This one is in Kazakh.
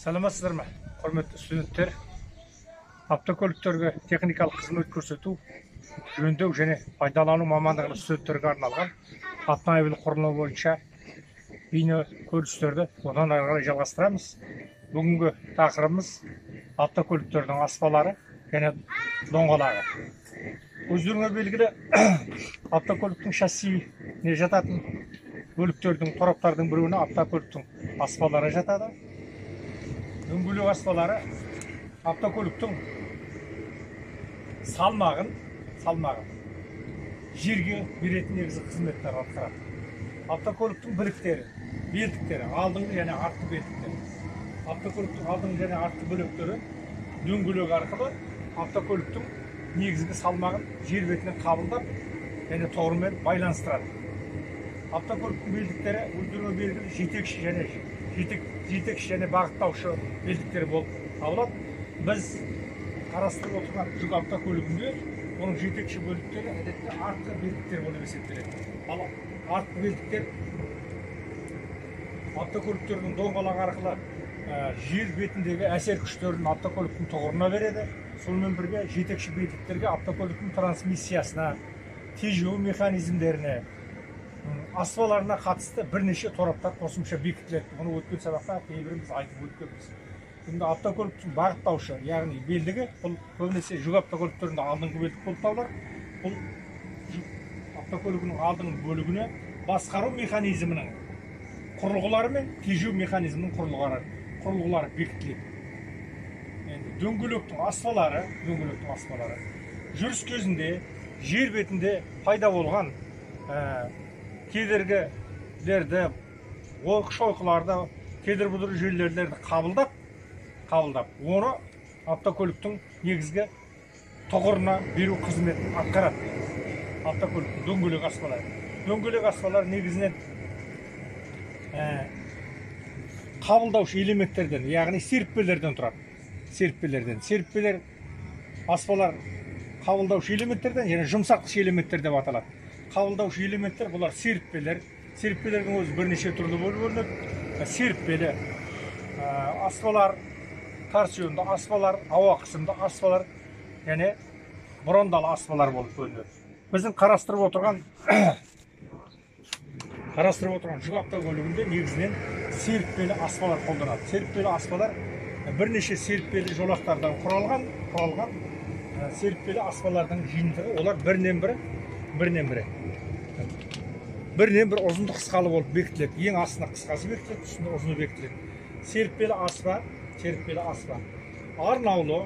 Саламатсыздар ма, құрметті студенттер? Автокөліктерге техникалық қызмет көрсету, жөндеу және пайдалану мамандығының студенттерге арналған автомобиль құрылымы бойынша бейне көріністерді одан ары қарай жалғастырамыз. Бүгінгі тақырыбымыз автокөліктердің аспалары және доңғалағы. Өздеріңе белгілі, автокөліктің шассиіне жататын бөліктердің, тораптардың біреуіне автокөліктің аспалары жатады. Дөңгелек аспалары автокөліктің салмағын жерге беретін негізгі қызметтер атқарады. Автокөліктің біліктері, белдіктері, алдыңғы және артқы белдіктері. Автокөліктің алдыңғы және артқы бөліктері дөңгелек арқылы автокөліктің негізгі салмағын жер бетінен қабылдап және тоғырмен байланыстырады. Автокөліктің белдіктері өздеріңе белгілі жетекші және бағыттаушы белдіктері болып табылады. Біз қарастырып отырған жүк автокөлігінде оның жетекші бөліктері әдетте артқы белдіктер болып есептеледі. Ал артқы белдіктер автокөліктердің доңғалағы арқылы жер бетіндегі әсер күштерін автокөліктің тұғырына береді. Сонымен бірге жетекші белдіктерге автокөліктің трансмиссиясына, тежеу механизмдеріне, аспаларына қатысты бірнеше тораптар қосымша бекітіледі. Бұны өткен сабақта кейбіріміз айтып өткенбіз. Енді автокөліктің бағыттаушы, яғни белдігі, бұл көбінесе жүк автокөліктерінде алдыңғы белдік болып табылады. Бұл автокөлігінің алдыңғы бөлігіне басқару механизмінің құрылғылары мен тежеу механизмінің құрылғылары бекітіледі. Енді дөңгелектің аспалары жүріс кезінде жер бетінде пайда болған кедергілерді, ойқы-шойқыларды, кедергі жүйелерді қабылдап, оны автокөліктің негізгі тұғырына беру қызметін атқарады. Автокөліктің дөңгелек аспалары. Дөңгелек аспалар негізінен қабылдаушы элементтерден, яғни серіппелерден тұрады. Серіппелер аспалар қабылдаушы элементтерден және жұмсақтыш элементтер деп аталады. Қабылдаушы элементтер бұлар серіппелер. Серіппелердің өзі бірнеше түрлі болып бөлінеді. Серіппелі аспалар, торсионды аспалар, ауа қысымды аспалар және брондалы аспалар болып бөлінеді. Біздің қарастырып отырған жүк автокөлігінде негізінен серіппелі аспалар қолданады. Серіппелі аспалар бірнеше серіппелі жолақтардан құралған серіппелі аспалардың жиынтығы, олар бірінен бір ұзынды қысқалы болып бекітіледі. Ең астына қысқасы бекітіледі, үстінде ұзыны бекітіледі. Серіппелі аспа арнаулы